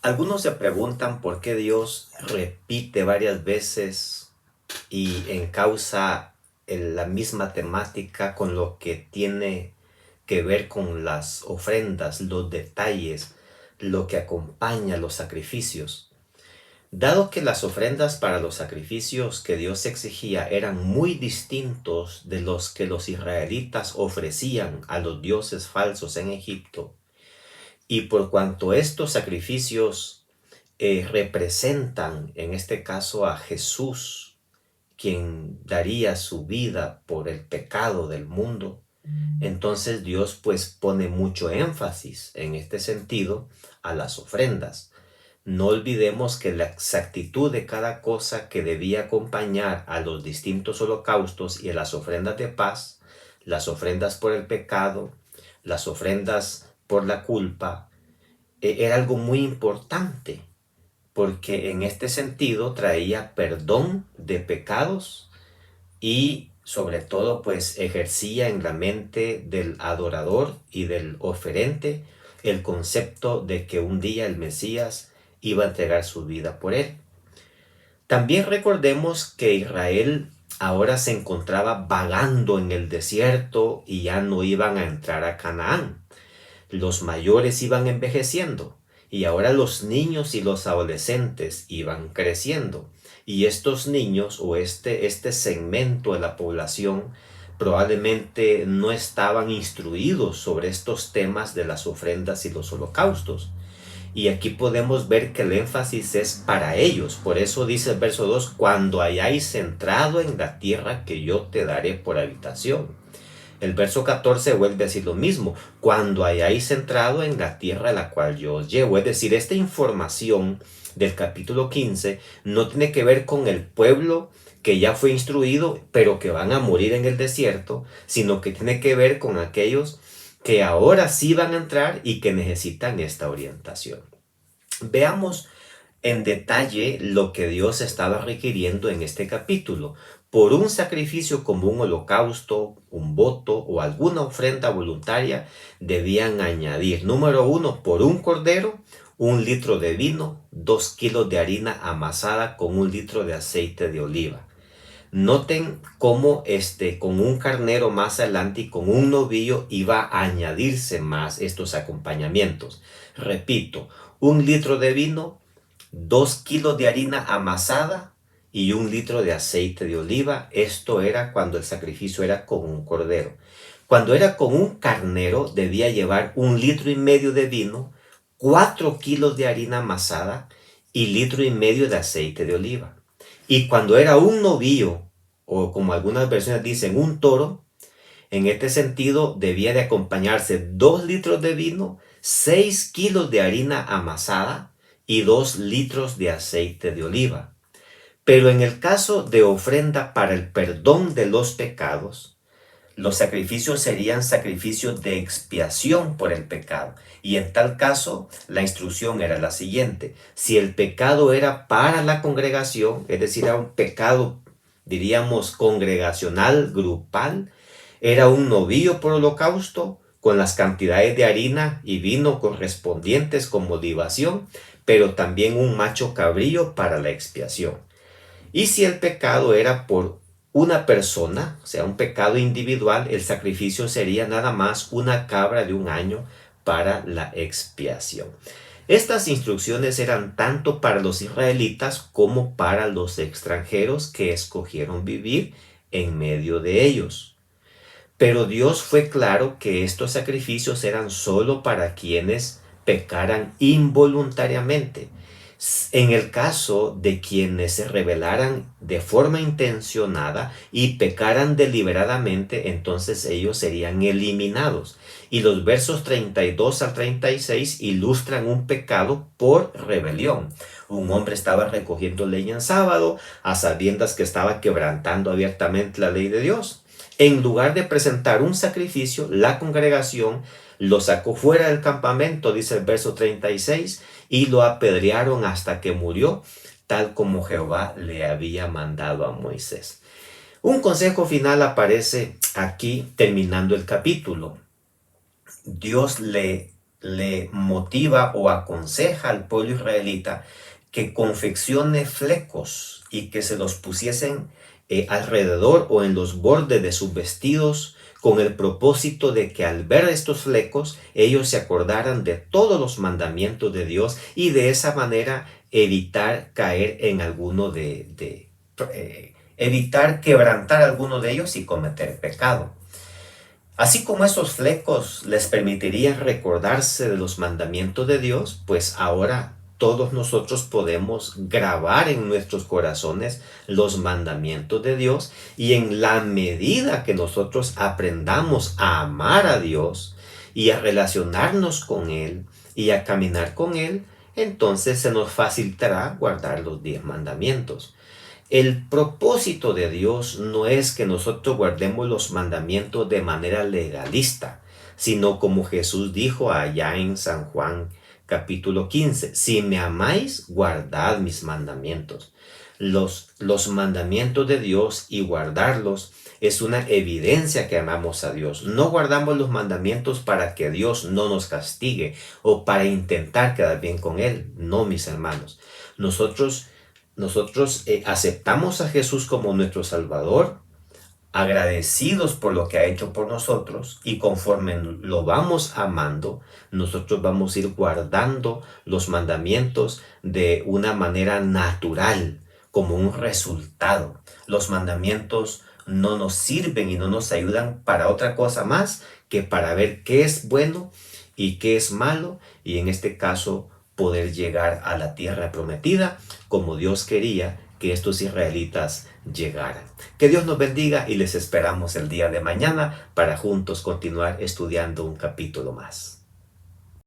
Algunos se preguntan por qué Dios repite varias veces y encausa la misma temática con lo que tiene que ver con las ofrendas, los detalles, lo que acompaña los sacrificios. Dado que las ofrendas para los sacrificios que Dios exigía eran muy distintos de los que los israelitas ofrecían a los dioses falsos en Egipto, y por cuanto estos sacrificios representan en este caso a Jesús, quien daría su vida por el pecado del mundo, entonces Dios pues pone mucho énfasis en este sentido a las ofrendas. No olvidemos que la exactitud de cada cosa que debía acompañar a los distintos holocaustos y a las ofrendas de paz, las ofrendas por el pecado, las ofrendas por la culpa, era algo muy importante, porque en este sentido traía perdón de pecados y sobre todo pues ejercía en la mente del adorador y del oferente el concepto de que un día el Mesías iba a entregar su vida por él. También recordemos que Israel ahora se encontraba vagando en el desierto y ya no iban a entrar a Canaán. Los mayores iban envejeciendo y ahora los niños y los adolescentes iban creciendo. Y estos niños o este segmento de la población probablemente no estaban instruidos sobre estos temas de las ofrendas y los holocaustos. Y aquí podemos ver que el énfasis es para ellos. Por eso dice el verso 2: cuando hayáis entrado en la tierra que yo te daré por habitación. El verso 14 vuelve a decir lo mismo: cuando hayáis entrado en la tierra a la cual yo os llevo. Es decir, esta información del capítulo 15 no tiene que ver con el pueblo que ya fue instruido, pero que van a morir en el desierto, sino que tiene que ver con aquellos que ahora sí van a entrar y que necesitan esta orientación. Veamos en detalle lo que Dios estaba requiriendo en este capítulo. Por un sacrificio como un holocausto, un voto o alguna ofrenda voluntaria, debían añadir, número 1, por un cordero, 1 litro de vino, 2 kilos de harina amasada con 1 litro de aceite de oliva. Noten cómo con un carnero más adelante y con un novillo iba a añadirse más estos acompañamientos. Repito, 1 litro de vino, 2 kilos de harina amasada y 1 litro de aceite de oliva. Esto era cuando el sacrificio era con un cordero. Cuando era con un carnero debía llevar 1,5 litros de vino, 4 kilos de harina amasada y 1,5 litros de aceite de oliva. Y cuando era un novillo, o como algunas versiones dicen, un toro, en este sentido debía de acompañarse 2 litros de vino, 6 kilos de harina amasada y 2 litros de aceite de oliva. Pero en el caso de ofrenda para el perdón de los pecados, los sacrificios serían sacrificios de expiación por el pecado. Y en tal caso, la instrucción era la siguiente: si el pecado era para la congregación, es decir, era un pecado, diríamos, congregacional, grupal, era un novillo por holocausto, con las cantidades de harina y vino correspondientes como libación, pero también un macho cabrío para la expiación. Y si el pecado era por una persona, o sea, un pecado individual, el sacrificio sería nada más una cabra de un año para la expiación. Estas instrucciones eran tanto para los israelitas como para los extranjeros que escogieron vivir en medio de ellos. Pero Dios fue claro que estos sacrificios eran solo para quienes pecaran involuntariamente. En el caso de quienes se rebelaran de forma intencionada y pecaran deliberadamente, entonces ellos serían eliminados. Y los versos 32 al 36 ilustran un pecado por rebelión. Un hombre estaba recogiendo leña en sábado, a sabiendas que estaba quebrantando abiertamente la ley de Dios. En lugar de presentar un sacrificio, la congregación lo sacó fuera del campamento, dice el verso 36, y lo apedrearon hasta que murió, tal como Jehová le había mandado a Moisés. Un consejo final aparece aquí terminando el capítulo. Dios le le motiva o aconseja al pueblo israelita que confeccione flecos y que se los pusiesen alrededor o en los bordes de sus vestidos, con el propósito de que al ver estos flecos ellos se acordaran de todos los mandamientos de Dios y de esa manera evitar caer en alguno evitar quebrantar alguno de ellos y cometer pecado. Así como esos flecos les permitirían recordarse de los mandamientos de Dios, pues ahora todos nosotros podemos grabar en nuestros corazones los mandamientos de Dios, y en la medida que nosotros aprendamos a amar a Dios y a relacionarnos con Él y a caminar con Él, entonces se nos facilitará guardar los 10 mandamientos. El propósito de Dios no es que nosotros guardemos los mandamientos de manera legalista, sino como Jesús dijo allá en San Juan capítulo 15: si me amáis, guardad mis mandamientos. Los mandamientos de Dios y guardarlos es una evidencia que amamos a Dios. No guardamos los mandamientos para que Dios no nos castigue o para intentar quedar bien con Él. No, mis hermanos. Nosotros aceptamos a Jesús como nuestro Salvador, agradecidos por lo que ha hecho por nosotros, y conforme lo vamos amando, nosotros vamos a ir guardando los mandamientos de una manera natural, como un resultado. Los mandamientos no nos sirven y no nos ayudan para otra cosa más que para ver qué es bueno y qué es malo, y en este caso poder llegar a la tierra prometida como Dios quería que estos israelitas llegaran. Que Dios nos bendiga y les esperamos el día de mañana para juntos continuar estudiando un capítulo más.